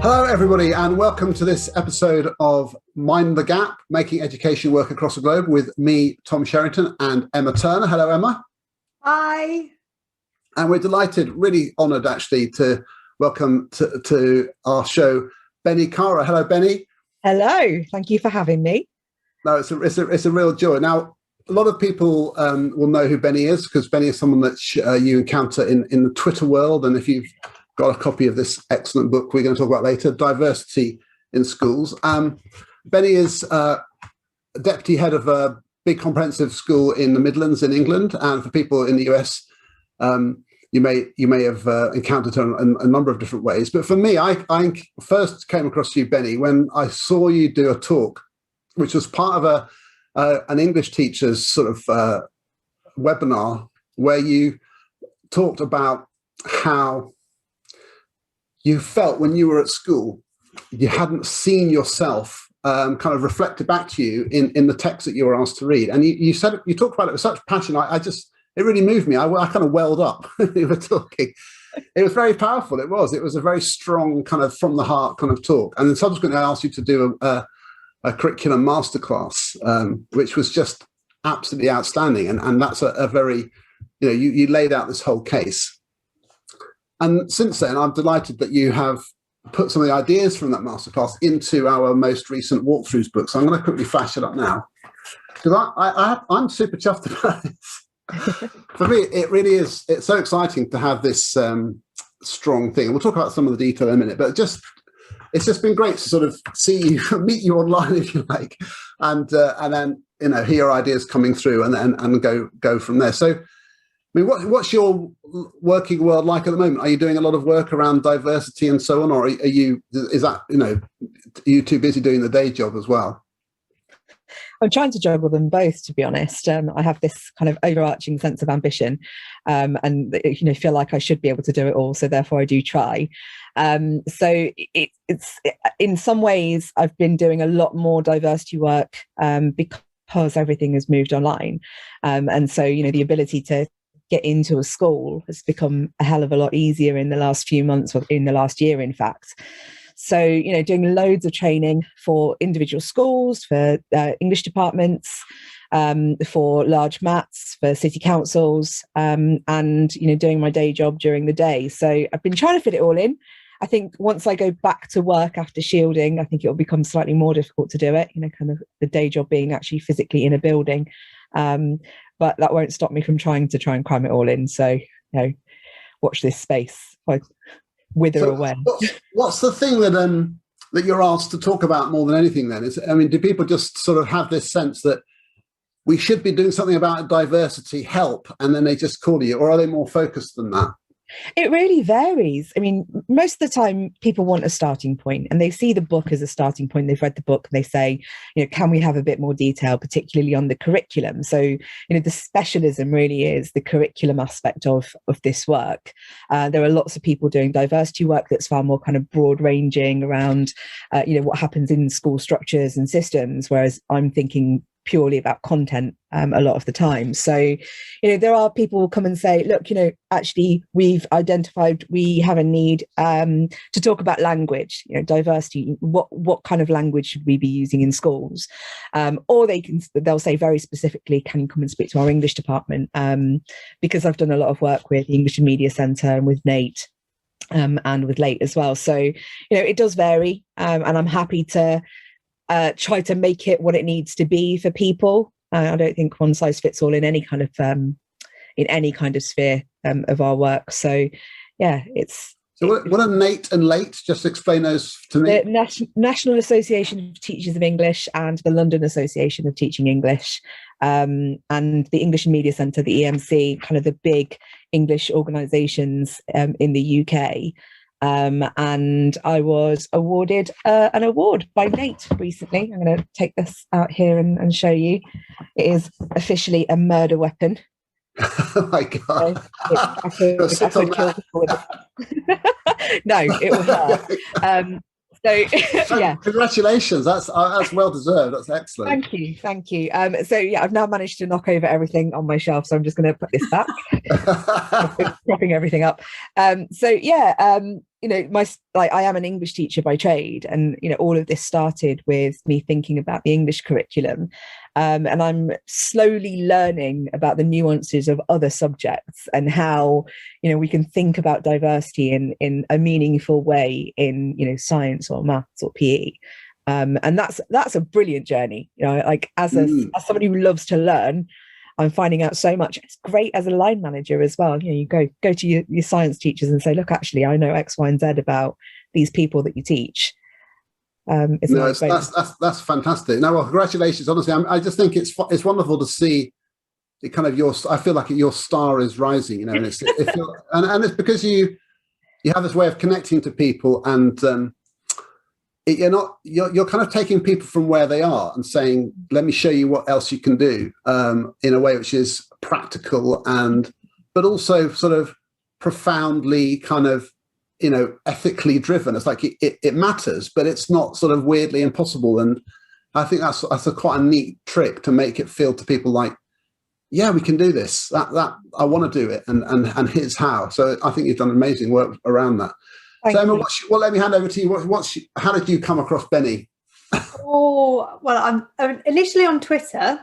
Hello, everybody, and welcome to this episode of Mind the Gap, Making Education Work Across the Globe with me, Tom Sherrington, and Emma Turner. Hello, Emma. Hi. And we're delighted, really honoured, actually, to welcome to our show, Bennie Kara. Hello, Bennie. Hello. Thank you for having me. No, it's a real joy. Now, a lot of people will know who Bennie is, because Bennie is someone that you encounter in the Twitter world. And if you've got a copy of this excellent book we're going to talk about later, Diversity in Schools. Bennie is deputy head of a big comprehensive school in the Midlands in England. And for people in the US, you may have encountered her in a number of different ways. But for me, I first came across you, Bennie, when I saw you do a talk, which was part of an English teacher's sort of webinar, where you talked about how you felt when you were at school, you hadn't seen yourself kind of reflected back to you in the text that you were asked to read. And you talked about it with such passion. It really moved me. I kind of welled up when you were talking. It was very powerful. It was a very strong kind of from the heart kind of talk. And then subsequently I asked you to do a curriculum masterclass, which was just absolutely outstanding. And that's a very, you laid out this whole case. And since then, I'm delighted that you have put some of the ideas from that masterclass into our most recent walkthroughs book. So I'm going to quickly flash it up now, because I'm super chuffed about this. For me, it really is. It's so exciting to have this strong thing. We'll talk about some of the detail in a minute, but it's just been great to sort of see you, meet you online, if you like, and then hear your ideas coming through, and go from there. So, I mean, what's your working world like at the moment? Are you doing a lot of work around diversity and so on, or are you too busy doing the day job as well? I'm trying to juggle them both, to be honest. I have this kind of overarching sense of ambition, and feel like I should be able to do it all. So therefore, I do try. So it's in some ways I've been doing a lot more diversity work because everything has moved online, and so the ability to get into a school has become a hell of a lot easier in the last few months, or in the last year, in fact. So, doing loads of training for individual schools, for English departments, for large MATs, for city councils, and, doing my day job during the day. So I've been trying to fit it all in. I think once I go back to work after shielding, I think it will become slightly more difficult to do it, kind of the day job being actually physically in a building. But that won't stop me from trying and cram it all in. So, watch this space. Wither away. What's the thing that you're asked to talk about more than anything then? Do people just sort of have this sense that we should be doing something about diversity, help, and then they just call you, or are they more focused than that? It really varies. I mean, most of the time people want a starting point, and they see the book as a starting point. They've read the book and they say, can we have a bit more detail, particularly on the curriculum? So, the specialism really is the curriculum aspect of this work. There are lots of people doing diversity work that's far more kind of broad ranging around, what happens in school structures and systems, whereas I'm thinking purely about content a lot of the time. So, there are people who come and say, look, actually we've identified we have a need to talk about language, diversity. What kind of language should we be using in schools? Or they'll say very specifically, can you come and speak to our English department? Because I've done a lot of work with the English and Media Centre and with Nate and with Late as well. So, it does vary, and I'm happy to try to make it what it needs to be for people. I don't think one size fits all in any kind of sphere of our work. So, yeah, it's. So what are Nate and Late? Just explain those to me. The National Association of Teachers of English and the London Association of Teaching English, and the English and Media Centre, the EMC, kind of the big English organisations in the UK. And I was awarded an award by Nate recently. I'm going to take this out here and show you. It is officially a murder weapon. Oh my God. So I could kill people with it. No, it was her. So yeah, congratulations. That's well deserved. That's excellent. Thank you. So yeah, I've now managed to knock over everything on my shelf. So I'm just going to put this back. I've been propping everything up. So yeah, I am an English teacher by trade, and all of this started with me thinking about the English curriculum, and I'm slowly learning about the nuances of other subjects and how we can think about diversity in a meaningful way in science or maths or PE, and that's a brilliant journey. As somebody who loves to learn, I'm finding out so much. It's great as a line manager as well. You go to your science teachers and say, look, actually, I know X, Y, and Z about these people that you teach. That's fantastic. No, well, congratulations. Honestly, I just think it's wonderful to see it kind of I feel like your star is rising, and it's and it's because you have this way of connecting to people, and you're kind of taking people from where they are and saying, let me show you what else you can do, in a way which is practical but also sort of profoundly kind of ethically driven. It's like it matters, but it's not sort of weirdly impossible. And I think that's quite a neat trick to make it feel to people like, yeah, we can do this, that I want to do it, and here's how. So I think you've done amazing work around that. So Emma, let me hand over to you. How did you come across Bennie? Oh, well, I'm initially on Twitter,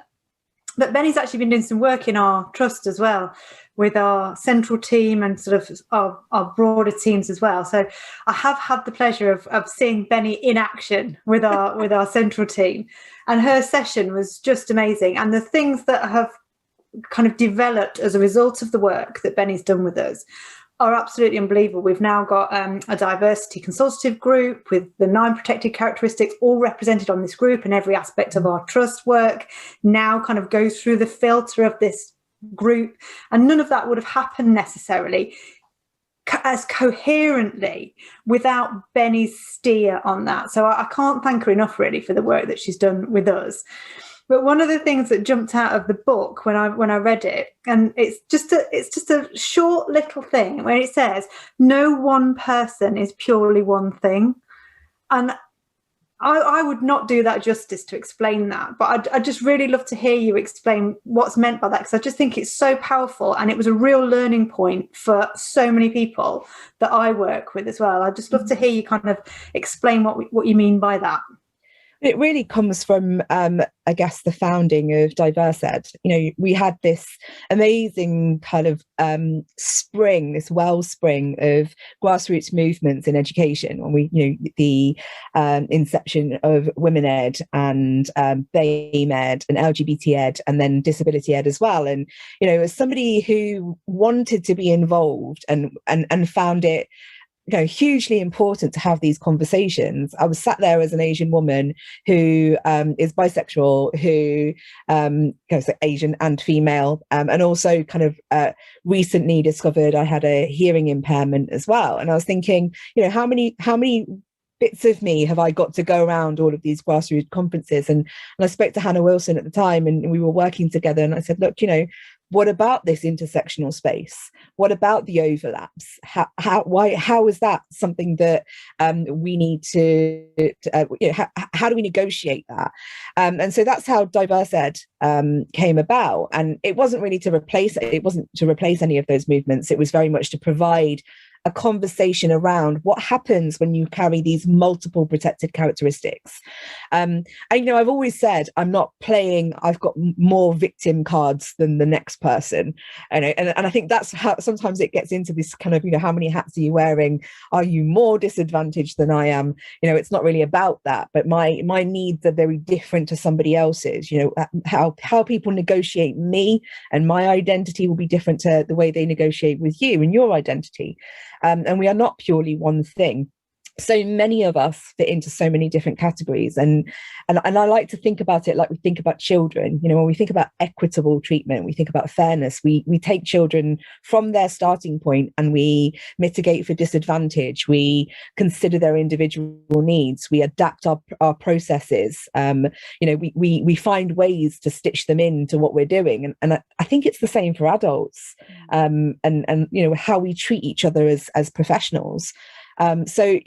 but Bennie's actually been doing some work in our trust as well, with our central team and sort of our broader teams as well. So I have had the pleasure of seeing Bennie in action with our central team, and her session was just amazing. And the things that have kind of developed as a result of the work that Bennie's done with us are absolutely unbelievable. We've now got a diversity consultative group with the 9 protected characteristics all represented on this group, and every aspect of our trust work now kind of goes through the filter of this group, and none of that would have happened necessarily as coherently without Bennie's steer on that. So I can't thank her enough really for the work that she's done with us. But one of the things that jumped out of the book when I read it, and it's just a short little thing where it says, no one person is purely one thing. And I would not do that justice to explain that, but I'd just really love to hear you explain what's meant by that, because I just think it's so powerful, and it was a real learning point for so many people that I work with as well. I'd just love to hear you kind of explain what you mean by that. It really comes from, I guess, the founding of Diverse Ed. We had this amazing kind of this wellspring of grassroots movements in education. When the inception of Women Ed and BAME Ed and LGBT Ed, and then Disability Ed as well. And as somebody who wanted to be involved and found it hugely important to have these conversations. I was sat there as an Asian woman who is bisexual, who so Asian and female, and also kind of recently discovered I had a hearing impairment as well. And I was thinking, how many bits of me have I got to go around all of these grassroots conferences? And I spoke to Hannah Wilson at the time, and we were working together, and I said, look, what about this intersectional space? What about the overlaps? How is that something that we need to how do we negotiate that? And so that's how Diverse Ed came about. And it wasn't really to replace any of those movements. It was very much to provide a conversation around what happens when you carry these multiple protected characteristics. And I've always said I've got more victim cards than the next person. And I think that's how sometimes it gets into this kind of, how many hats are you wearing? Are you more disadvantaged than I am? It's not really about that, but my needs are very different to somebody else's. How people negotiate me and my identity will be different to the way they negotiate with you and your identity. And we are not purely one thing. So many of us fit into so many different categories, and I like to think about it like we think about children. When we think about equitable treatment, we think about fairness. We take children from their starting point and we mitigate for disadvantage. We consider their individual needs. We adapt our processes. We find ways to stitch them into what we're doing, and I think it's the same for adults. And how we treat each other as professionals. So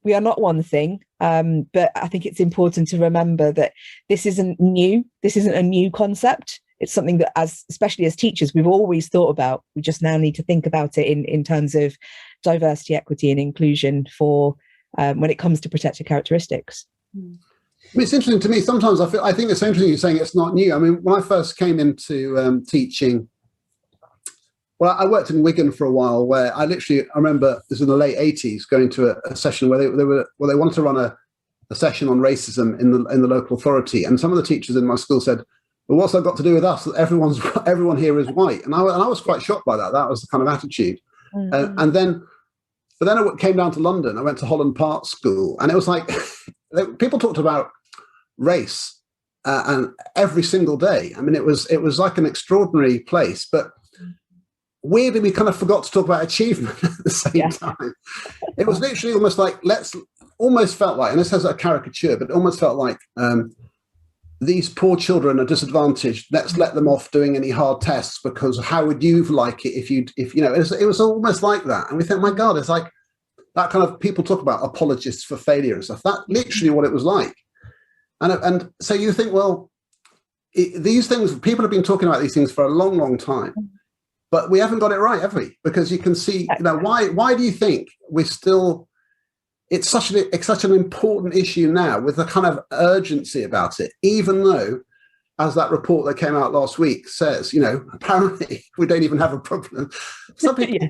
we are not one thing, but I think it's important to remember that this isn't new. This isn't a new concept. It's something that, especially as teachers, we've always thought about. We just now need to think about it in terms of diversity, equity, and inclusion for when it comes to protected characteristics. It's interesting to me. Sometimes I think it's interesting you're saying it's not new. I mean, when I first came into teaching, well, I worked in Wigan for a while, where I remember it was in the late 80s, going to a session where they wanted to run a session on racism in the local authority, and some of the teachers in my school said, "Well, what's that got to do with us? Everyone here is white." And I was quite shocked by that. That was the kind of attitude. But then I came down to London. I went to Holland Park School, and it was like people talked about race and every single day. I mean, it was like an extraordinary place, but weirdly, we kind of forgot to talk about achievement at the same time. It was literally almost like, almost felt like, and this has a caricature, but it almost felt like these poor children are disadvantaged. Let's let them off doing any hard tests, because how would you like it if it was almost like that. And we think, my God, it's like that kind of, people talk about apologists for failure and stuff. That's literally what it was like. And so you think, well, these things, people have been talking about these things for a long, long time. But we haven't got it right, have we? Because you can see, why do you think we're still, it's such an important issue now, with the kind of urgency about it, even though, as that report that came out last week says, apparently we don't even have a problem. Some people,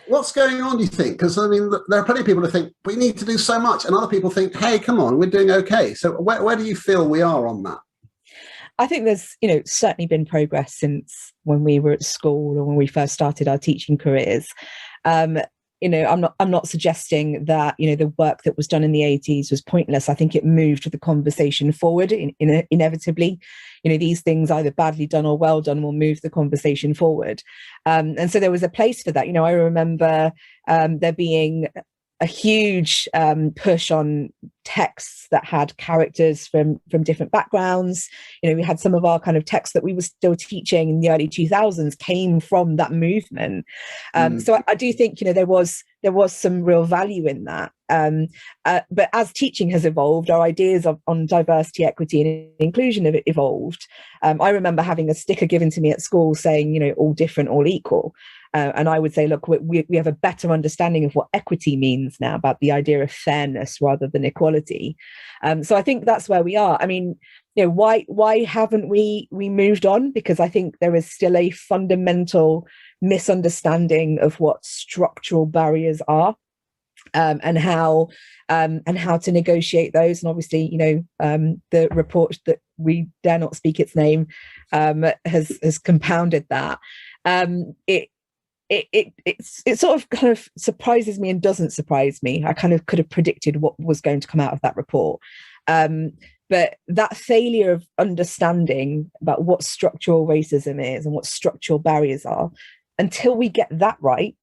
what's going on, do you think? Because, I mean, there are plenty of people who think we need to do so much, and other people think, hey, come on, we're doing okay. So where do you feel we are on that? I think there's, certainly been progress since when we were at school or when we first started our teaching careers. I'm not suggesting that, the work that was done in the 80s was pointless. I think it moved the conversation forward inevitably. These things, either badly done or well done, will move the conversation forward. And so there was a place for that. I remember there being a huge push on texts that had characters from different backgrounds. We had some of our kind of texts that we were still teaching in the early 2000s came from that movement. So I do think, there was some real value in that. But as teaching has evolved, our ideas on diversity, equity, and inclusion have evolved. I remember having a sticker given to me at school saying, all different, all equal. And I would say, look, we have a better understanding of what equity means now, about the idea of fairness rather than equality. So I think that's where we are. I mean, why haven't we moved on? Because I think there is still a fundamental misunderstanding of what structural barriers are, and how to negotiate those. And obviously, the report that we dare not speak its name has compounded that. It sort of kind of surprises me and doesn't surprise me. I kind of could have predicted what was going to come out of that report. But that failure of understanding about what structural racism is and what structural barriers are, until we get that right,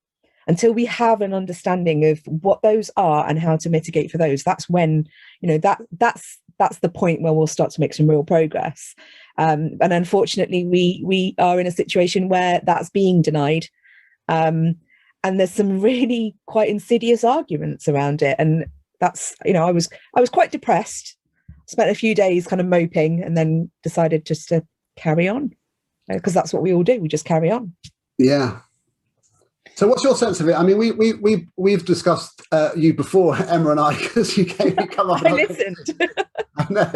until we have an understanding of what those are and how to mitigate for those, that's when, that's the point where we'll start to make some real progress. And unfortunately, we are in a situation where that's being denied. And there's some really quite insidious arguments around it. And that's, I was quite depressed, spent a few days kind of moping, and then decided just to carry on, because that's what we all do. We just carry on. Yeah. So what's your sense of it? I mean, we've discussed you before, Emma and I, because you come on. I listened. I know.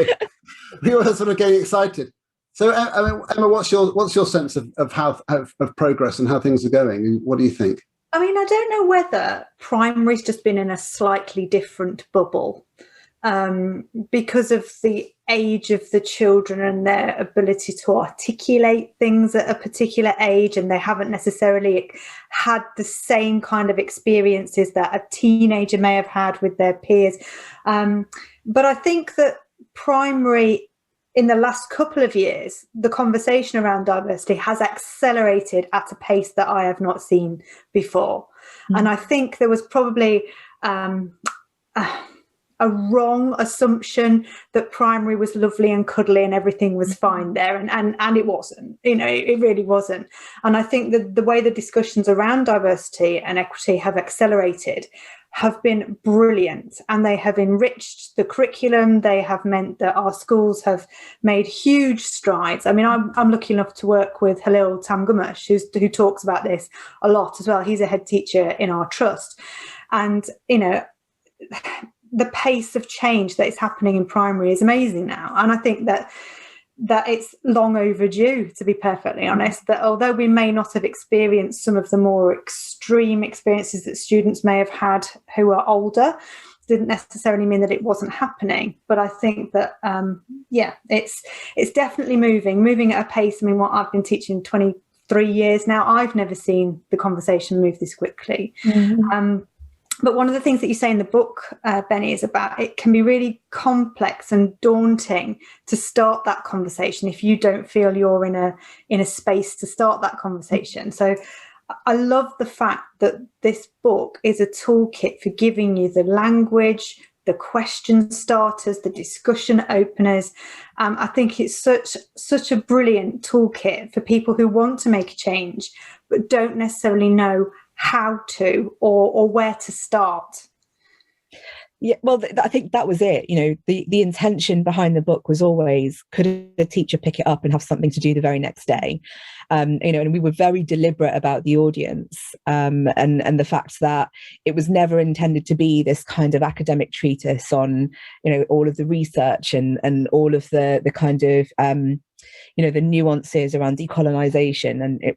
We were sort of getting excited. So, Emma, what's your sense of how of progress and how things are going? What do you think? I mean, I don't know whether primary's just been in a slightly different bubble because of the age of the children and their ability to articulate things at a particular age, and they haven't necessarily had the same kind of experiences that a teenager may have had with their peers. But I think that primary, in the last couple of years, the conversation around diversity has accelerated at a pace that I have not seen before. Mm-hmm. And I think there was probably a wrong assumption that primary was lovely and cuddly and everything was fine there. And it wasn't, it really wasn't. And I think that the way the discussions around diversity and equity have accelerated have been brilliant, and they have enriched the curriculum. They have meant that our schools have made huge strides. I mean, I'm lucky enough to work with Halil Tamgumash, who talks about this a lot as well. He's a head teacher in our trust. And, you know, the pace of change that is happening in primary is amazing now. And I think that it's long overdue, to be perfectly honest, that although we may not have experienced some of the more extreme experiences that students may have had who are older, didn't necessarily mean that it wasn't happening. But I think that, it's definitely moving at a pace. I mean, what I've been teaching 23 years now, I've never seen the conversation move this quickly. But one of the things that you say in the book, Bennie, is about it can be really complex and daunting to start that conversation if you don't feel you're in a space to start that conversation. So I love the fact that this book is a toolkit for giving you the language, the question starters, the discussion openers. I think it's such a brilliant toolkit for people who want to make a change but don't necessarily know how to or where to start. Yeah, well, I think that was it. You know, the intention behind the book was always, could a teacher pick it up and have something to do the very next day? You know, and we were very deliberate about the audience, and the fact that it was never intended to be this kind of academic treatise on, you know, all of the research and all of the kind of you know, the nuances around decolonization. And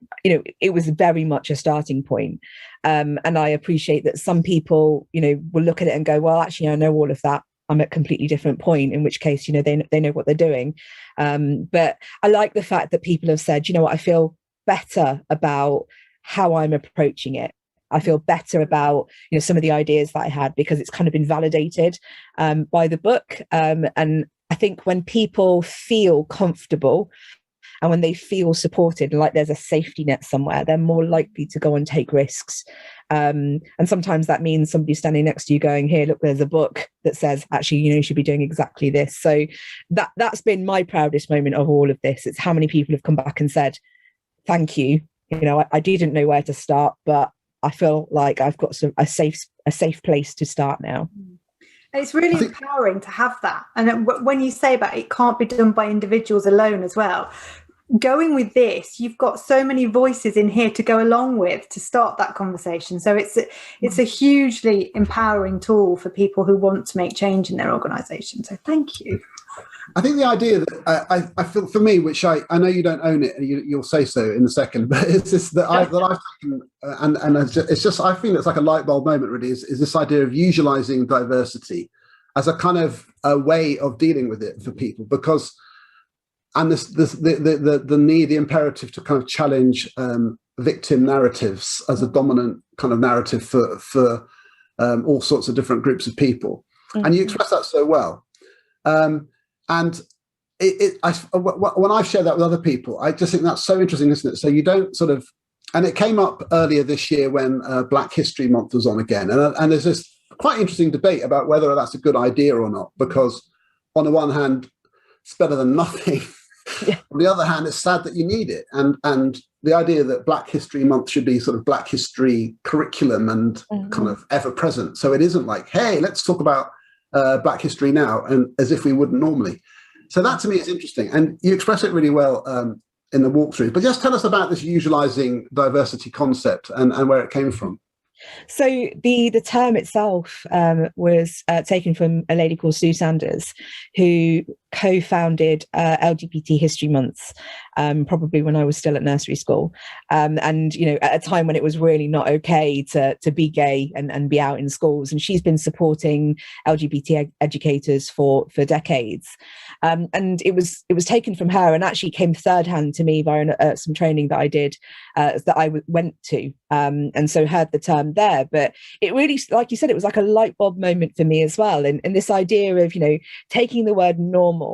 it was very much a starting point. And I appreciate that some people, you know, will look at it and go, well, actually, I know all of that. I'm at a completely different point, in which case, you know, they know what they're doing. But I like the fact that people have said, you know what, I feel better about how I'm approaching it. I feel better about, you know, some of the ideas that I had, because it's kind of been validated by the book. And I think when people feel comfortable and when they feel supported, like there's a safety net somewhere, they're more likely to go and take risks. And sometimes that means somebody standing next to you going, here, look, there's a book that says, actually, you know, you should be doing exactly this. So that's been my proudest moment of all of this. It's how many people have come back and said, thank you. You know, I didn't know where to start, but I feel like I've got a safe place to start now. It's really empowering to have that. And when you say about it can't be done by individuals alone as well, going with this, you've got so many voices in here to go along with to start that conversation. So it's a hugely empowering tool for people who want to make change in their organisation. So thank you. I think the idea that I feel, for me, which I know you don't own it, and you'll say so in a second, but it's just that I've taken, and it's just, I feel it's like a light bulb moment really, is this idea of utilizing diversity as a kind of a way of dealing with it for people, because, and the need, the imperative to kind of challenge victim narratives as a dominant kind of narrative for all sorts of different groups of people. And you express that so well. And when I've shared that with other people, I just think that's so interesting, isn't it? So you don't sort of, and it came up earlier this year when Black History Month was on again. And there's this quite interesting debate about whether that's a good idea or not, because on the one hand, it's better than nothing. Yeah. On the other hand, it's sad that you need it. And the idea that Black History Month should be sort of Black history curriculum and kind of ever present. So it isn't like, hey, let's talk about Black history now, and as if we wouldn't normally. So that to me is interesting, and you express it really well in the walkthrough. But just tell us about this utilizing diversity concept and where it came from. So the term itself was taken from a lady called Sue Sanders, who co-founded LGBT History Month, probably when I was still at nursery school, and you know, at a time when it was really not okay to be gay and be out in schools. And she's been supporting LGBT educators for decades, and it was taken from her, and actually came third hand to me via some training that I did that I went to, and so heard the term there. But it really, like you said, it was like a light bulb moment for me as well, and this idea of, you know, taking the word normal.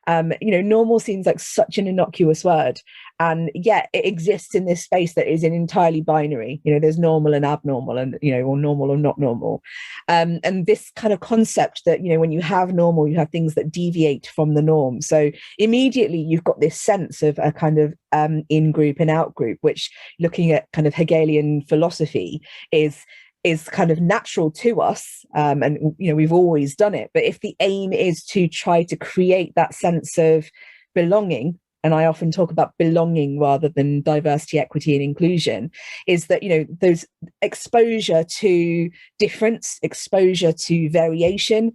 You know, normal seems like such an innocuous word, and yet it exists in this space that is an entirely binary. You know, there's normal and abnormal, and, you know, or normal or not normal, and this kind of concept that, you know, when you have normal, you have things that deviate from the norm. So immediately you've got this sense of a kind of in group and out group, which, looking at kind of Hegelian philosophy, is is kind of natural to us, and we've always done it. But if the aim is to try to create that sense of belonging, and I often talk about belonging rather than diversity, equity, and inclusion, is that, those exposure to difference, exposure to variation,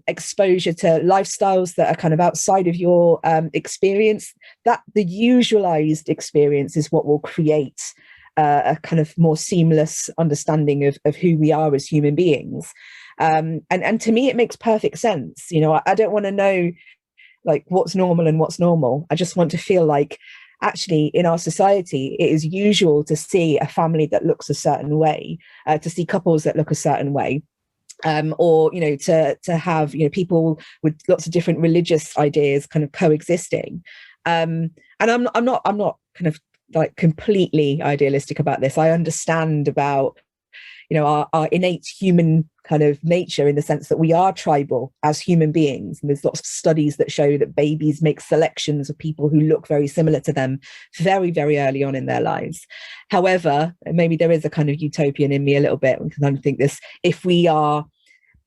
exposure to lifestyles that are kind of outside of your experience, that the usualized experience is what will create a kind of more seamless understanding of who we are as human beings. And to me, it makes perfect sense. I don't want to know like what's normal and what's normal. I just want to feel like actually in our society, it is usual to see a family that looks a certain way, to see couples that look a certain way. Or to have people with lots of different religious ideas kind of coexisting. And I'm not kind of like completely idealistic about this. I understand about our innate human kind of nature, in the sense that we are tribal as human beings. And there's lots of studies that show that babies make selections of people who look very similar to them very, very early on in their lives. However, maybe there is a kind of utopian in me a little bit, because I think this, if we are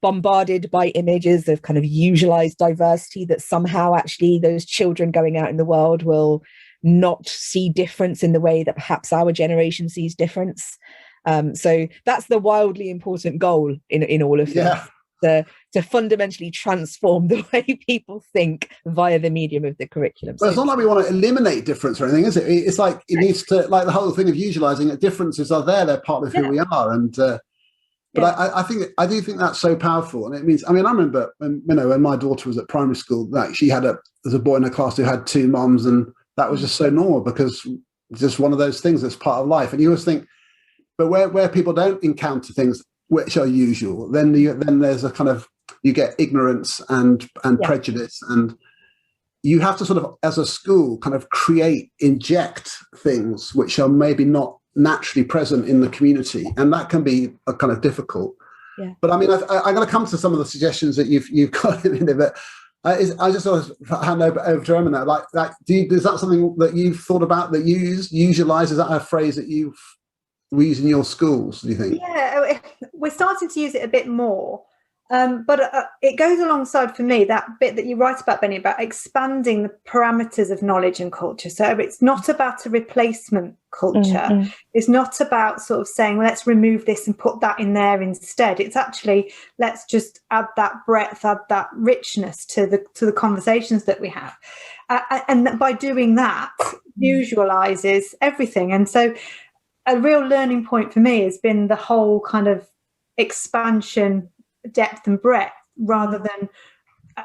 bombarded by images of kind of usualized diversity, that somehow actually those children going out in the world will not see difference in the way that perhaps our generation sees difference. So that's the wildly important goal in all of this, to fundamentally transform the way people think via the medium of the curriculum. Well, it's not like we want to eliminate difference or anything, is it? It's like it needs to, like the whole thing of utilizing that differences are there, they're part of who we are. And but I do think that's so powerful. And it means, I remember when my daughter was at primary school, like there's a boy in her class who had two moms, and that was just so normal, because it's just one of those things that's part of life. And you always think, but where people don't encounter things which are usual, then there's a kind of, you get ignorance and prejudice, and you have to sort of, as a school, kind of inject things which are maybe not naturally present in the community, and that can be a kind of difficult. Yeah. But I'm going to come to some of the suggestions that you've got in there, but I just sort of hand over to Emma now. Like, is that something that you've thought about, that you usualize? Is that a phrase that we use in your schools, do you think? Yeah, we're starting to use it a bit more. But it goes alongside, for me, that bit that you write about, Benny, about expanding the parameters of knowledge and culture. So it's not about a replacement culture. Mm-hmm. It's not about sort of saying, well, let's remove this and put that in there instead. It's actually, let's just add that breadth, add that richness to the conversations that we have. And by doing that, usualizes everything. And so a real learning point for me has been the whole kind of expansion, depth and breadth, rather than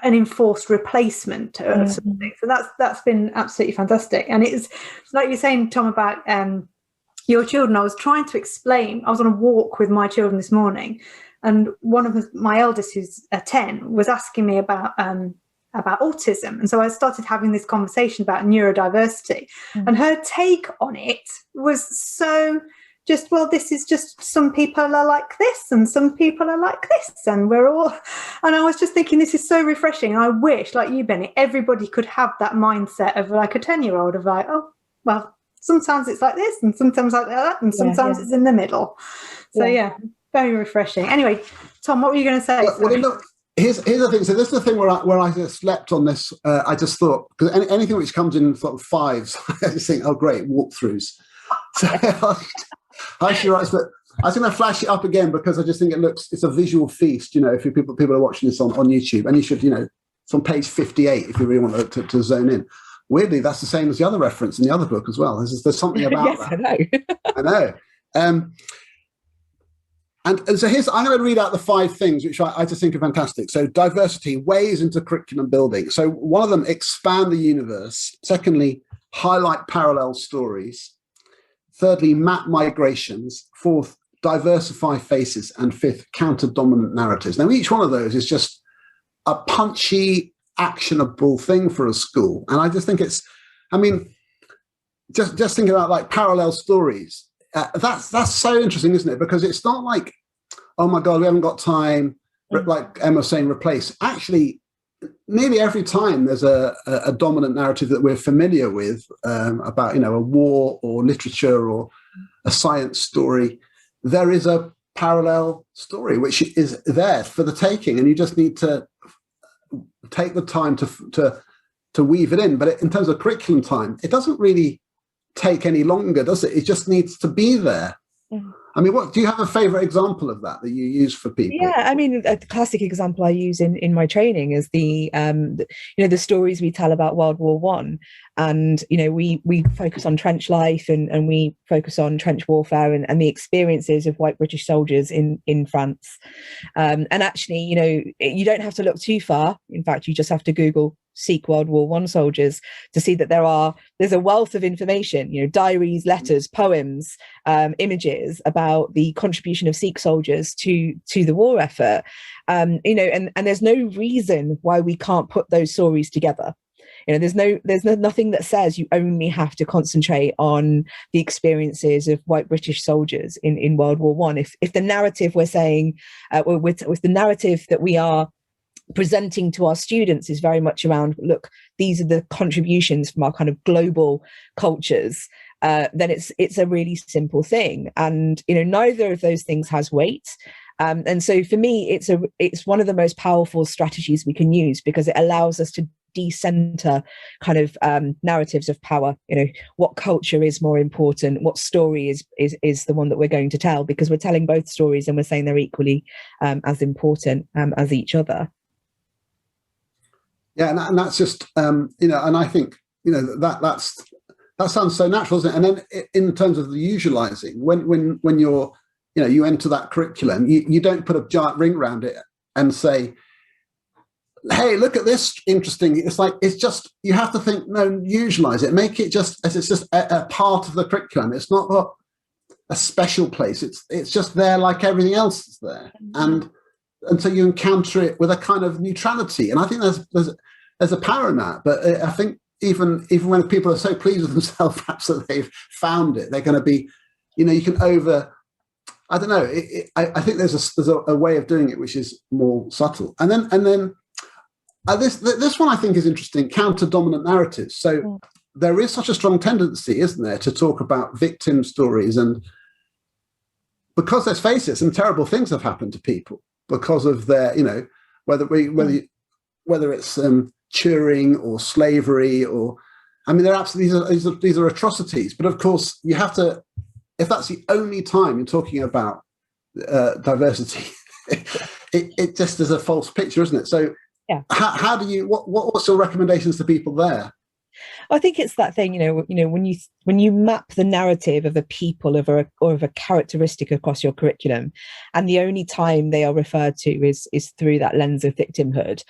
an enforced replacement or something. So that's been absolutely fantastic. And it's like you're saying, Tom, about your children. I was trying to explain, I was on a walk with my children this morning, and one of my eldest, who's 10, was asking me about autism. And so I started having this conversation about neurodiversity, and her take on it was so just, well, this is just, some people are like this and some people are like this, and and I was just thinking, this is so refreshing. And I wish, like you, Benny, everybody could have that mindset of like a 10-year-old of like, oh, well, sometimes it's like this and sometimes like that, and sometimes it's in the middle. So very refreshing. Anyway, Tom, what were you going to say? Well, look, here's the thing. So this is the thing where I just slept on this. I just thought, because anything which comes in sort of fives, I just think, oh, great, walkthroughs. So I should write, but I was going to flash it up again because I just think it's a visual feast. If people are watching this on YouTube, and you should, it's on page 58 if you really want to zone in. Weirdly, that's the same as the other reference in the other book as well. There's something about that. I know. And so I'm going to read out the 5 things which I just think are fantastic. So diversity, ways into curriculum building. So one of them, expand the universe. Secondly, highlight parallel stories. Thirdly, map migrations. Fourth, diversify faces. And fifth, counter dominant narratives. Now, each one of those is just a punchy, actionable thing for a school. And I just think it's, just thinking about like parallel stories. That's so interesting, isn't it? Because it's not like, oh my God, we haven't got time, like Emma was saying, replace. Actually, nearly every time there's a dominant narrative that we're familiar with about, a war or literature or a science story, there is a parallel story, which is there for the taking, and you just need to take the time to weave it in. But in terms of curriculum time, it doesn't really take any longer, does it? It just needs to be there. Mm. I mean, what do you have a favorite example of that you use for people? Yeah, I mean, a classic example I use in my training is the stories we tell about World War One, and we focus on trench life and we focus on trench warfare and the experiences of white British soldiers in France. And actually, you don't have to look too far. In fact, you just have to Google Sikh World War One soldiers to see that there's a wealth of information, diaries, letters, poems, images about the contribution of Sikh soldiers to the war effort. And there's no reason why we can't put those stories together. There's nothing that says you only have to concentrate on the experiences of white British soldiers in World War One. If the narrative we're saying, with the narrative that we are presenting to our students is very much around, look, these are the contributions from our kind of global cultures, then it's a really simple thing. And neither of those things has weight. And so for me, it's one of the most powerful strategies we can use, because it allows us to decenter kind of narratives of power. What culture is more important, what story is the one that we're going to tell, because we're telling both stories and we're saying they're equally as important as each other. Yeah, and that's just and I think that sounds so natural, isn't it? And then in terms of the utilizing, when you're you enter that curriculum, you don't put a giant ring around it and say, hey, look at this interesting. It's just, you have to think, no, utilize it, make it just as it's just a part of the curriculum. It's not a special place. It's just there like everything else is there. And so you encounter it with a kind of neutrality. And I think there's a power in that. But I think even when people are so pleased with themselves, perhaps that they've found it, they're going to be, you can I don't know. I think there's a way of doing it which is more subtle. And then this one I think is interesting, counter-dominant narratives. So there is such a strong tendency, isn't there, to talk about victim stories, and because let's face it, some terrible things have happened to people because of their, whether it's Turing or slavery, or they're absolutely, these are atrocities. But of course, you have to, if that's the only time you're talking about diversity, it just is a false picture, isn't it? So yeah. How do you? What's your recommendations to people there? I think it's that thing, when you map the narrative of a people or of a characteristic across your curriculum, and the only time they are referred to is through that lens of victimhood.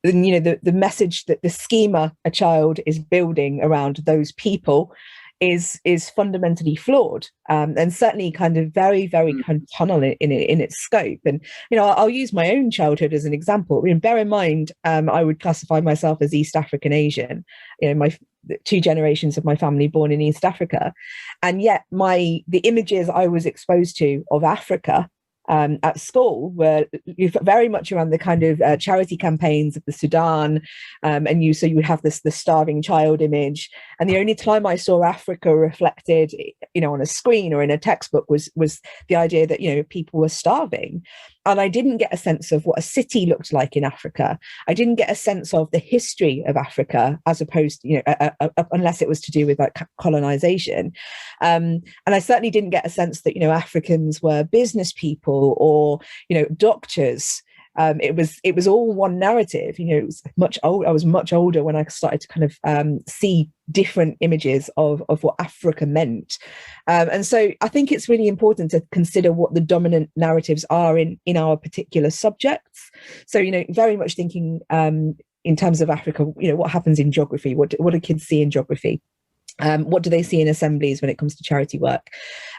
Then the message that the schema a child is building around those people is fundamentally flawed, and certainly kind of very, very kind of tunnel in its scope. And I'll use my own childhood as an example. Bear in mind, I would classify myself as East African Asian. My 2 generations of my family born in East Africa, and yet the images I was exposed to of Africa at school were very much around the kind of charity campaigns of the Sudan, and you have the starving child image. And the only time I saw Africa reflected, on a screen or in a textbook was the idea that people were starving. And I didn't get a sense of what a city looked like in Africa. I didn't get a sense of the history of Africa, as opposed to, unless it was to do with like colonization. And I certainly didn't get a sense that, Africans were business people or, doctors. It was all one narrative. It was much old. I was much older when I started to kind of see different images of what Africa meant. And so I think it's really important to consider what the dominant narratives are in our particular subjects. So, very much thinking in terms of Africa, what happens in geography? What do kids see in geography? What do they see in assemblies when it comes to charity work?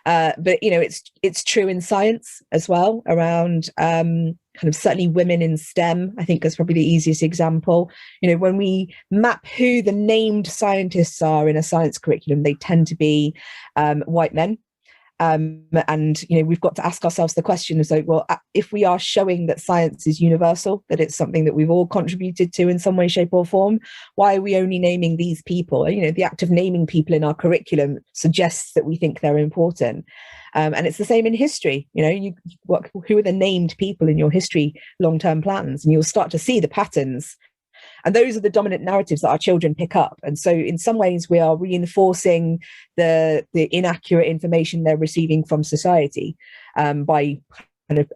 But it's true in science as well, around kind of certainly women in STEM. I think that's probably the easiest example. When we map who the named scientists are in a science curriculum, they tend to be white men. And, you know, we've got to ask ourselves the question of, like, well, if we are showing that science is universal, that it's something that we've all contributed to in some way, shape or form, why are we only naming these people? You know, the act of naming people in our curriculum suggests that we think they're important. And it's the same in history. You know, who are the named people in your history long-term plans? And you'll start to see the patterns. And those are the dominant narratives that our children pick up. And so in some ways, we are reinforcing the inaccurate information they're receiving from society by kind of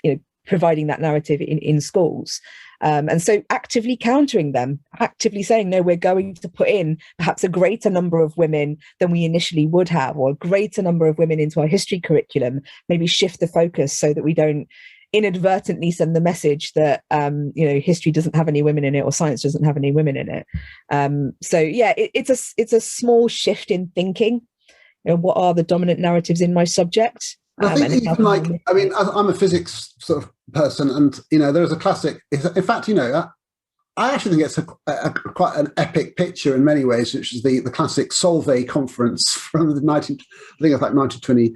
you know, providing that narrative in schools. And so actively countering them, actively saying, no, we're going to put in perhaps a greater number of women than we initially would have, or a greater number of women into our history curriculum, maybe shift the focus so that we don't inadvertently send the message that you know, history doesn't have any women in it, or science doesn't have any women in it. So yeah, it's a small shift in thinking. You know, what are the dominant narratives in my subject? I think even like, I mean, I'm a physics sort of person, and you know, there's a classic. In fact, you know, I actually think it's quite an epic picture in many ways, which is the classic Solvay conference from the I think it's like 1920.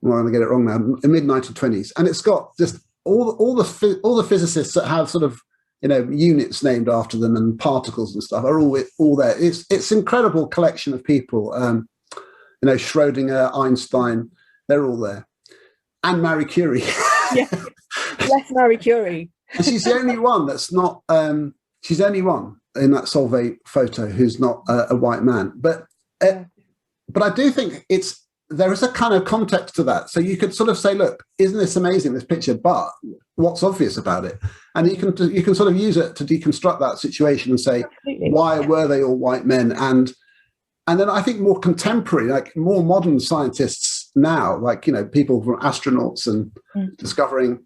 Well, I'm going to get it wrong now. Mid 1920s, and it's got just all the physicists that have sort of, you know, units named after them and particles and stuff are all there. It's incredible collection of people. You know, Schrödinger, Einstein, they're all there, and Marie Curie. Yeah, yes, Marie Curie. And she's the only one that's not. She's the only one in that Solvay photo who's not a white man. But I do think there is a kind of context to that. So you could sort of say, look, isn't this amazing, this picture? But what's obvious about it? And you can sort of use it to deconstruct that situation and say, why were they all white men? And then I think more contemporary, like more modern scientists now, like, you know, people from astronauts and discovering,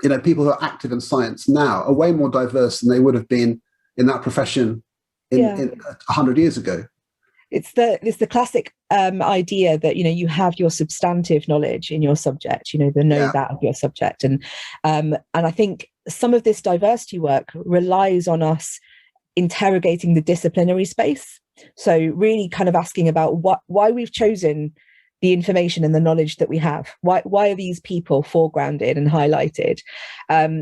you know, people who are active in science now are way more diverse than they would have been in that profession in 100 years ago. It's the classic idea that, you know, you have your substantive knowledge in your subject, you know, the that of your subject. And I think some of this diversity work relies on us interrogating the disciplinary space. So really kind of asking about why we've chosen the information and the knowledge that we have. Why are these people foregrounded and highlighted?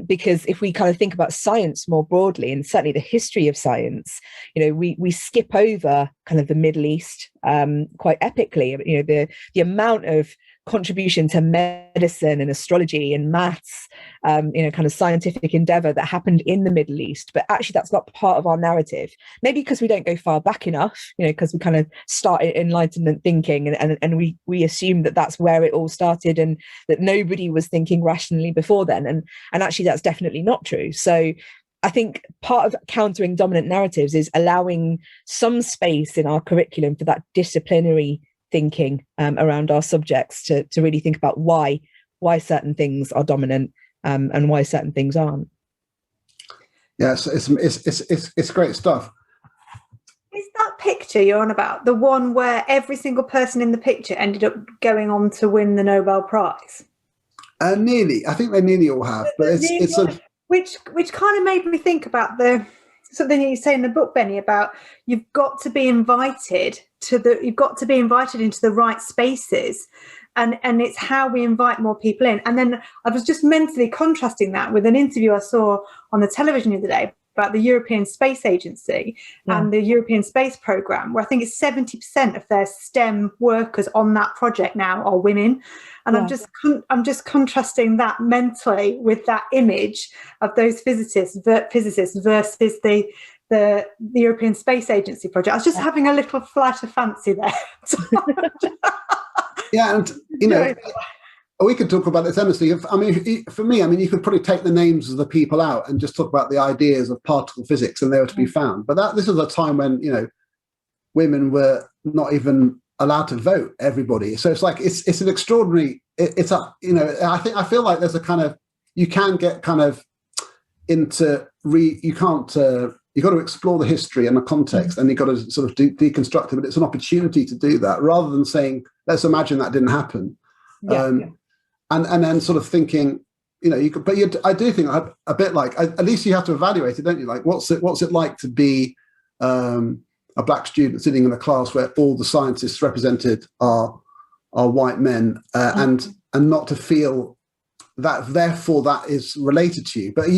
Because if we kind of think about science more broadly, and certainly the history of science, you know, we skip over kind of the Middle East quite epically. You know, the amount of contribution to medicine and astrology and maths, you know, kind of scientific endeavor that happened in the Middle East. But actually, that's not part of our narrative. Maybe because we don't go far back enough, you know, because we kind of start Enlightenment thinking and we assume that that's where it all started and that nobody was thinking rationally before then. And actually, that's definitely not true. So I think part of countering dominant narratives is allowing some space in our curriculum for that disciplinary thinking around our subjects to really think about why certain things are dominant and why certain things aren't. Yes, it's great stuff. Is that picture you're on about the one where every single person in the picture ended up going on to win the Nobel Prize? Nearly. I think they nearly all have, but which kind of made me think about something you say in the book, Benny, about you've got to be invited into the right spaces, and it's how we invite more people in. And then I was just mentally contrasting that with an interview I saw on the television the other day about the European Space Agency and the European Space Programme, where I think it's 70% of their STEM workers on that project now are women. And I'm just contrasting that mentally with that image of those physicists versus the European Space Agency project. I was just having a little flash of fancy there. Yeah, and you know, we could talk about this endlessly. I mean, for me, I mean, you could probably take the names of the people out and just talk about the ideas of particle physics, and they were to be found. But this was a time when, you know, women were not even allowed to vote. Everybody, so it's like it's an extraordinary. You know, I feel like there's a kind of, you can get kind of into you can't. You've got to explore the history and the context, and you've got to sort of deconstruct it. But it's an opportunity to do that, rather than saying, "Let's imagine that didn't happen." And then sort of thinking, you know, I do think a bit like, at least you have to evaluate it, don't you? Like, what's it like to be a black student sitting in a class where all the scientists represented are are white men, and not to feel that therefore that is related to you. But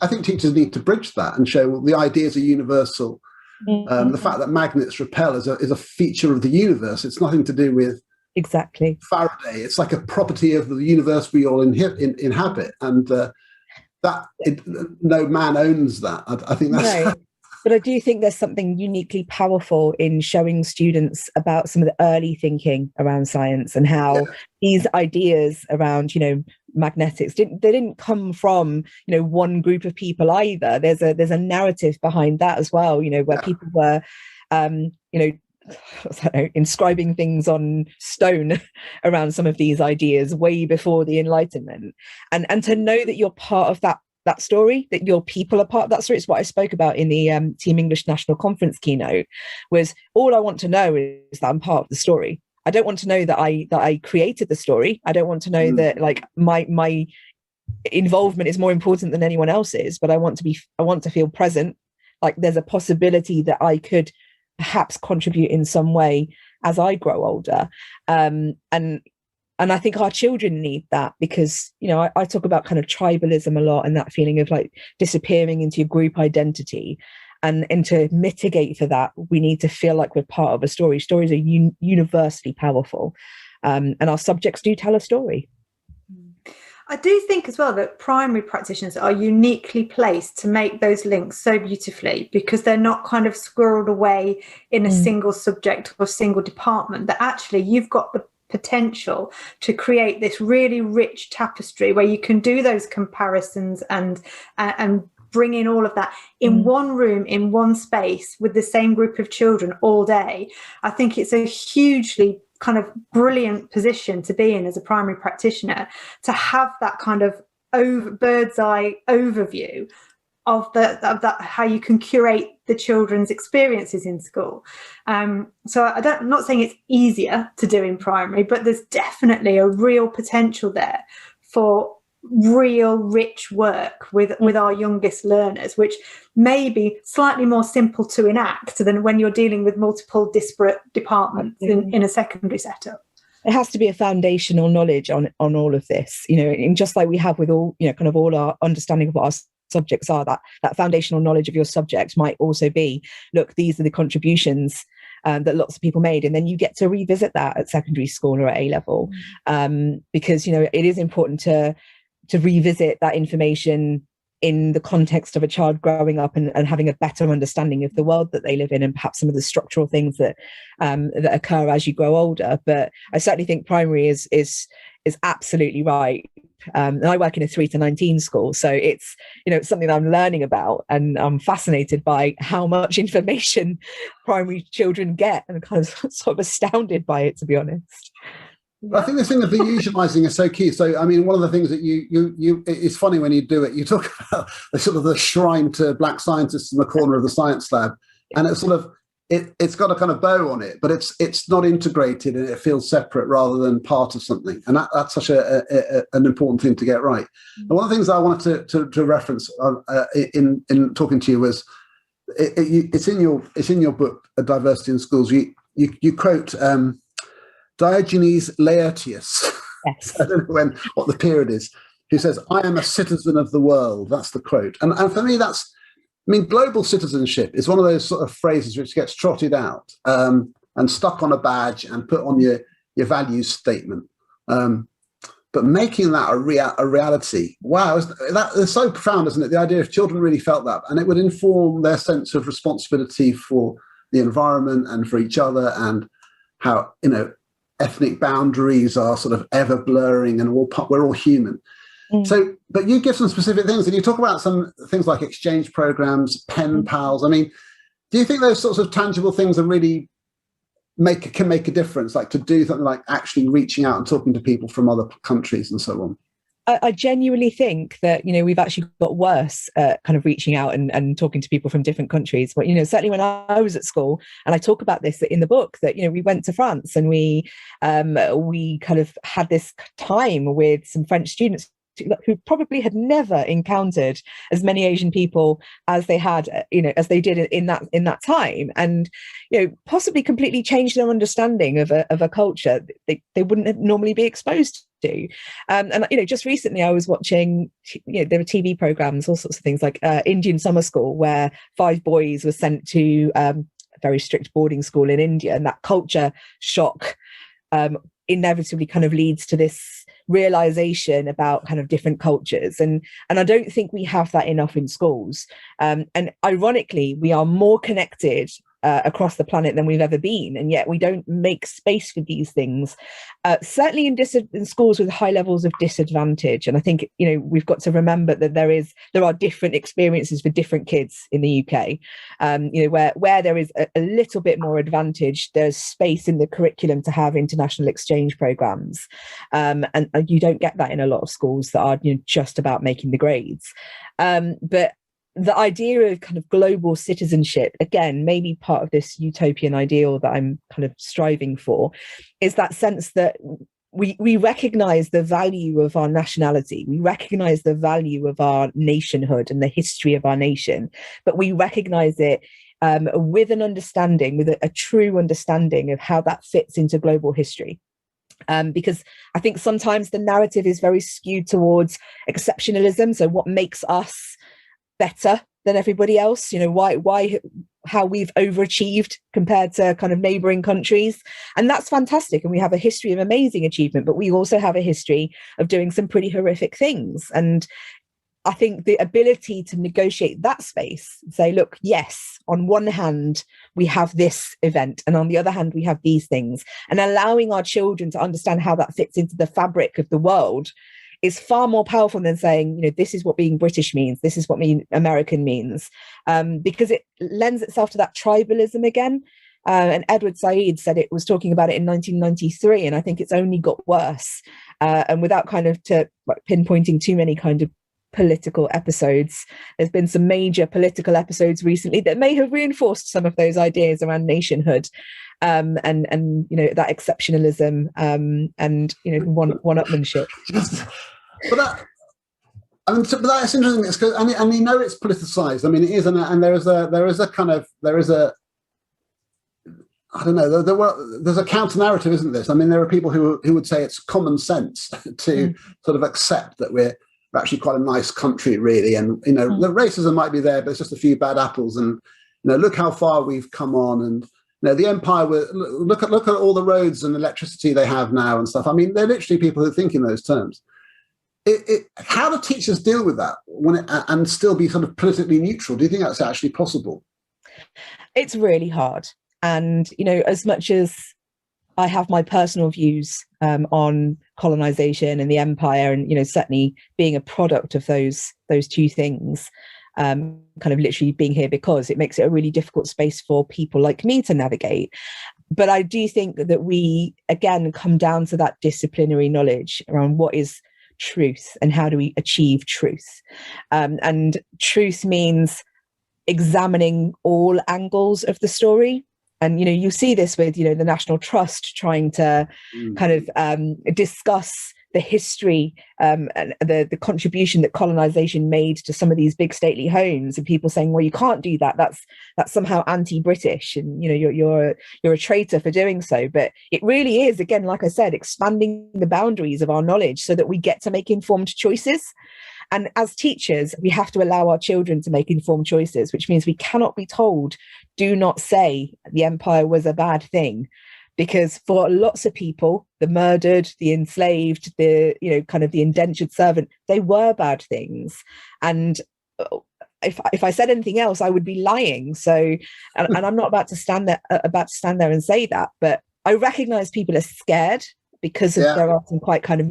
I think teachers need to bridge that and show, well, the ideas are universal. The fact that magnets repel is a feature of the universe. It's nothing to do with exactly Faraday. It's like a property of the universe we all inhabit, and no man owns that. I think that's right. But I do think there's something uniquely powerful in showing students about some of the early thinking around science and how these ideas around, magnetics didn't come from, one group of people either. There's a narrative behind that as well, where people were, inscribing things on stone around some of these ideas way before the Enlightenment, and to know that you're part of that story, that your people are part of that story. It's what I spoke about in the Team English National Conference keynote, was all I want to know is that I'm part of the story. I don't want to know that I created the story. I don't want to know that like my involvement is more important than anyone else's, but I want to feel present. Like there's a possibility that I could perhaps contribute in some way as I grow older. And I think our children need that, because, I talk about kind of tribalism a lot, and that feeling of like disappearing into your group identity. And to mitigate for that, we need to feel like we're part of a story. Stories are universally powerful. And our subjects do tell a story. I do think as well that primary practitioners are uniquely placed to make those links so beautifully, because they're not kind of squirreled away in a single subject or single department, that actually you've got the potential to create this really rich tapestry where you can do those comparisons and bring in all of that in one room, in one space, with the same group of children all day. I think it's a hugely kind of brilliant position to be in as a primary practitioner, to have that kind of bird's eye overview of that, how you can curate the children's experiences in school. So I'm not saying it's easier to do in primary, but there's definitely a real potential there for real rich work with our youngest learners, which may be slightly more simple to enact than when you're dealing with multiple disparate departments in a secondary setup. It has to be a foundational knowledge on all of this, and just like we have with all, kind of all our understanding of what our subjects are, that foundational knowledge of your subject might also be, look, these are the contributions that lots of people made, and then you get to revisit that at secondary school or at A level, because it is important to revisit that information in the context of a child growing up and having a better understanding of the world that they live in, and perhaps some of the structural things that occur as you grow older. But I certainly think primary is absolutely right. And I work in a 3 to 19 school, so it's it's something that I'm learning about, and I'm fascinated by how much information primary children get, and kind of sort of astounded by it, to be honest. I think this thing of visualizing is so key. So, I mean, one of the things that you it's funny when you do it, you talk about the sort of the shrine to black scientists in the corner of the science lab, and it's sort of it's got a kind of bow on it, but it's not integrated, and it feels separate rather than part of something. And that's such an important thing to get right. And one of the things I wanted to reference in talking to you was it's in your book, A Diversity in Schools. You quote Diogenes Laertius, yes. I don't know what the period is, who says, "I am a citizen of the world." That's the quote. And for me, global citizenship is one of those sort of phrases which gets trotted out and stuck on a badge and put on your values statement. But making that a reality, wow, that is so profound, isn't it? The idea if children really felt that, and it would inform their sense of responsibility for the environment and for each other, and how, ethnic boundaries are sort of ever blurring, and we're all human. So, but you give some specific things, and you talk about some things like exchange programs, pen pals. I mean, do you think those sorts of tangible things are really can make a difference, like to do something like actually reaching out and talking to people from other countries and so on? I genuinely think that, we've actually got worse at kind of reaching out and talking to people from different countries. But, certainly when I was at school, and I talk about this in the book, that, we went to France, and we kind of had this time with some French students who probably had never encountered as many Asian people as they had, as they did in that time, and possibly completely changed their understanding of a culture they wouldn't normally be exposed to. And just recently I was watching, there were TV programs, all sorts of things like Indian Summer School, where 5 boys were sent to a very strict boarding school in India, and that culture shock inevitably kind of leads to this realization about kind of different cultures, and I don't think we have that enough in schools, and ironically we are more connected across the planet than we've ever been, and yet we don't make space for these things, certainly in schools with high levels of disadvantage. And I think we've got to remember that there are different experiences for different kids in the UK, where there is a little bit more advantage, there's space in the curriculum to have international exchange programs, and you don't get that in a lot of schools that are just about making the grades. But the idea of kind of global citizenship, again, maybe part of this utopian ideal that I'm kind of striving for, is that sense that we recognize the value of our nationality, we recognize the value of our nationhood and the history of our nation, but we recognize it with an understanding, with a true understanding of how that fits into global history. Because I think sometimes the narrative is very skewed towards exceptionalism. So what makes us better than everybody else, how we've overachieved compared to kind of neighboring countries. And that's fantastic. And we have a history of amazing achievement, but we also have a history of doing some pretty horrific things. And I think the ability to negotiate that space, say, look, yes, on one hand, we have this event, and on the other hand, we have these things, and allowing our children to understand how that fits into the fabric of the world is far more powerful than saying, this is what being British means, this is what being American means, because it lends itself to that tribalism again. And Edward Said was talking about it in 1993, and I think it's only got worse. And without kind of pinpointing too many kind of political episodes, there's been some major political episodes recently that may have reinforced some of those ideas around nationhood, and that exceptionalism, and one-upmanship. But that's interesting. It's because, and it's politicized. I mean, it is, and there is a I don't know. There's a counter narrative, isn't this? I mean, there are people who would say it's common sense to sort of accept that we're actually quite a nice country, really, and the racism might be there, but it's just a few bad apples, and look how far we've come on, and the empire. Look at all the roads and electricity they have now and stuff. I mean, they're literally people who think in those terms. How do teachers deal with that and still be sort of politically neutral? Do you think that's actually possible? It's really hard. And, as much as I have my personal views on colonization and the empire, and, certainly being a product of those two things, kind of literally being here because it makes it a really difficult space for people like me to navigate. But I do think that we, again, come down to that disciplinary knowledge around what is truth and how do we achieve truth. And truth means examining all angles of the story. And, you see this with, the National Trust trying to kind of discuss the history and the contribution that colonization made to some of these big stately homes, and people saying, well, you can't do that. That's somehow anti-British, and you're a traitor for doing so. But it really is, again, like I said, expanding the boundaries of our knowledge so that we get to make informed choices. And as teachers, we have to allow our children to make informed choices, which means we cannot be told, do not say the empire was a bad thing. Because for lots of people, the murdered, the enslaved, the kind of the indentured servant, they were bad things. And if I said anything else, I would be lying. So, and I'm not about to stand there and say that, but I recognize people are scared because there are some quite kind of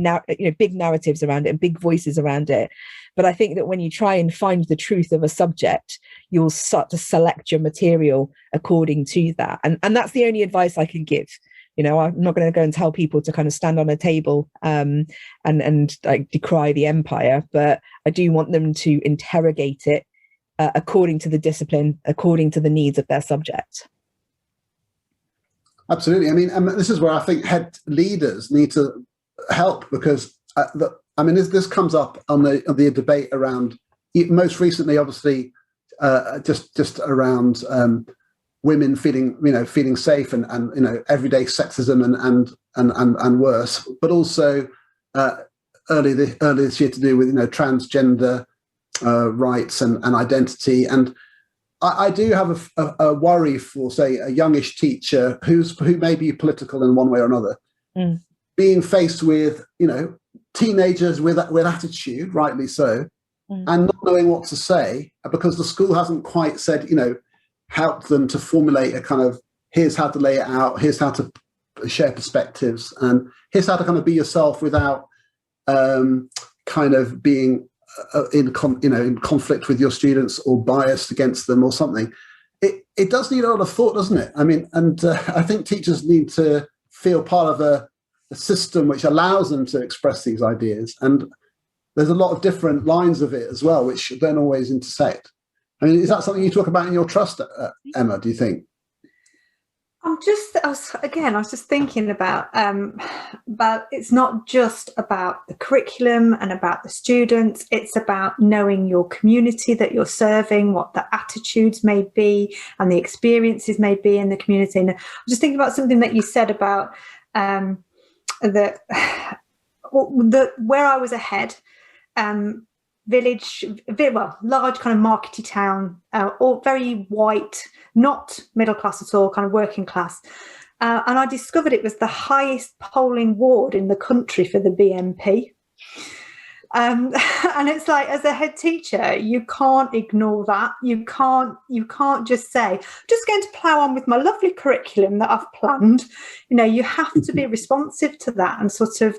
big narratives around it and big voices around it. But I think that when you try and find the truth of a subject, you'll start to select your material according to that. And that's the only advice I can give. I'm not going to go and tell people to kind of stand on a table and like decry the empire, but I do want them to interrogate it according to the discipline, according to the needs of their subject. Absolutely. I mean, this is where I think head leaders need to help, because I mean, this comes up on the debate around, most recently, obviously, just around women feeling safe and everyday sexism and worse, but also early this year to do with transgender rights and identity. And I do have a worry for, say, a youngish teacher who may be political in one way or another, being faced with teenagers with attitude, rightly so, and not knowing what to say because the school hasn't quite said, helped them to formulate a kind of, here's how to lay it out, here's how to share perspectives, and here's how to kind of be yourself without kind of being in conflict with your students or biased against them or something. It does need a lot of thought, doesn't it? I mean, and I think teachers need to feel part of a system which allows them to express these ideas. And there's a lot of different lines of it as well, which don't always intersect. I mean, is that something you talk about in your trust, Emma, do you think? I was just thinking about it's not just about the curriculum and about the students. It's about knowing your community that you're serving, what the attitudes may be and the experiences may be in the community. And I was just thinking about something that you said about where I was ahead, large kind of markety town, all very white, not middle class at all, kind of working class. And I discovered it was the highest polling ward in the country for the BNP. And it's like, as a head teacher, you can't ignore that. You can't just say, just going to plough on with my lovely curriculum that I've planned. You have to be responsive to that and sort of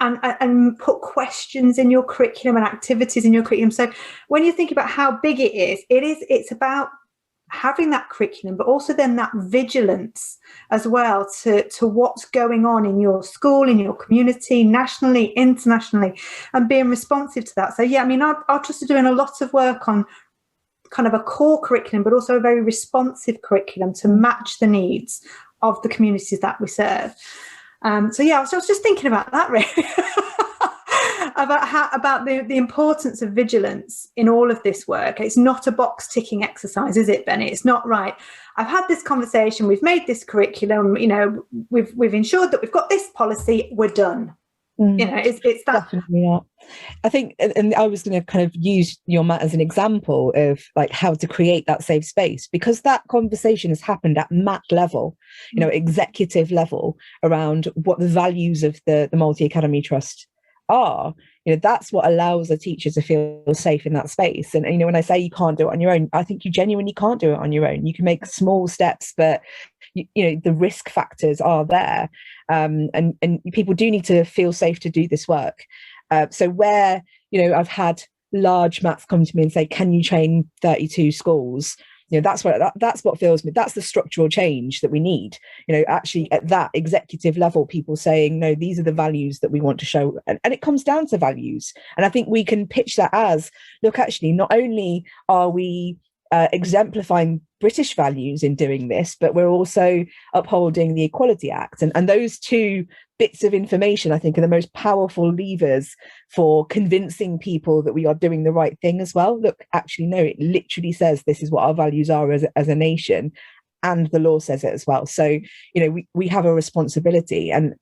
and put questions in your curriculum and activities in your curriculum. So when you think about how big it's about having that curriculum, but also then that vigilance as well to what's going on in your school, in your community, nationally, internationally, and being responsive to that. So yeah, I mean, our trust are doing a lot of work on kind of a core curriculum, but also a very responsive curriculum to match the needs of the communities that we serve. So yeah, I was just thinking about that really, about the importance of vigilance in all of this work. It's not a box ticking exercise, is it, Benny? It's not right. I've had this conversation. We've made this curriculum. We've ensured that we've got this policy. We're done. It's that. Definitely not. I think, and I was going to kind of use your Matt as an example of like how to create that safe space, because that conversation has happened at Matt level, executive level, around what the values of the Multi-Academy Trust are. That's what allows a teacher to feel safe in that space. And when I say you can't do it on your own, I think you genuinely can't do it on your own. You can make small steps, but the risk factors are there, and people do need to feel safe to do this work. So where I've had large maths come to me and say, can you train 32 schools? That's what feels me. That's the structural change that we need. Actually at that executive level, people saying, no, these are the values that we want to show. And it comes down to values. And I think we can pitch that as, look, actually, not only are we exemplifying British values in doing this, but we're also upholding the Equality Act. And those two bits of information, I think, are the most powerful levers for convincing people that we are doing the right thing as well. Look, actually, no, it literally says this is what our values are as a nation, and the law says it as well. So, we have a responsibility. And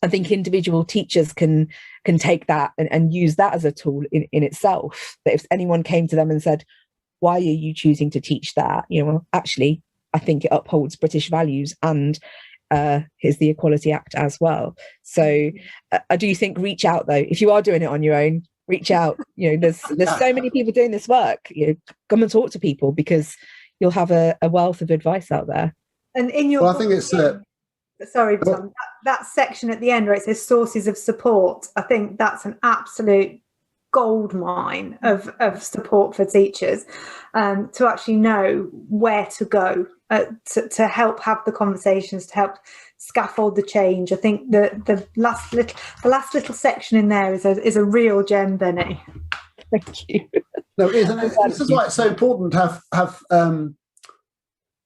I think individual teachers can take that and use that as a tool in itself. That if anyone came to them and said, why are you choosing to teach that? Well, actually, I think it upholds British values, and here's the Equality Act as well. So I do think reach out, though. If you are doing it on your own, reach out. There's so many people doing this work. Come and talk to people, because you'll have a wealth of advice out there. And in your, I think it's sorry, Tom, that section at the end where it says sources of support, I think that's an absolute gold mine of support for teachers, to actually know where to go to help have the conversations, to help scaffold the change. I think the last little section in there is a real gem, Benny. Thank you. No, it is. And this is why it's so important to have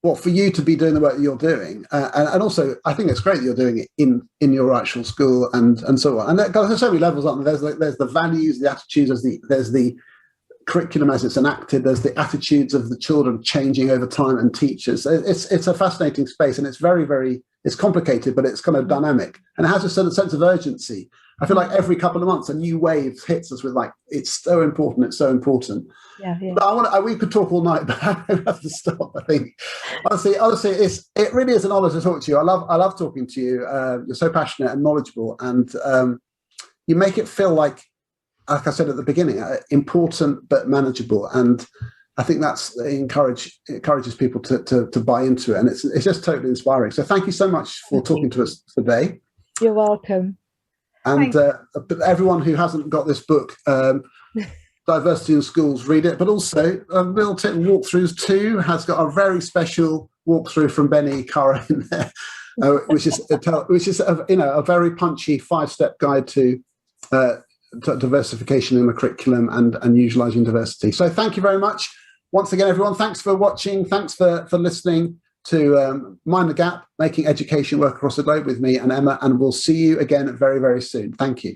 well, for you to be doing the work that you're doing, and also I think it's great that you're doing it in your actual school and so on. And there's so many levels, aren't there? There's the values, the attitudes, there's the curriculum as it's enacted, there's the attitudes of the children changing over time, and teachers. It's a fascinating space, and it's very, it's complicated, but it's kind of dynamic, and it has a certain sense of urgency. I feel like every couple of months a new wave hits us with like, it's so important. Yeah. But we could talk all night, but I have to stop. I think honestly, it really is an honour to talk to you. I love talking to you. You're so passionate and knowledgeable, and you make it feel like I said at the beginning, important but manageable. And I think encourages people to buy into it, and it's just totally inspiring. So thank you so much for talking to us today. You're welcome. And everyone who hasn't got this book, Diversity in Schools, read it. But also, Real Tip Walkthroughs 2 has got a very special walkthrough from Bennie Kara in there, which is a very punchy 5-step guide to diversification in the curriculum and utilising diversity. So thank you very much. Once again, everyone, thanks for watching. Thanks for listening to Mind the Gap, making education work across the globe with me and Emma. And we'll see you again very, very soon. Thank you.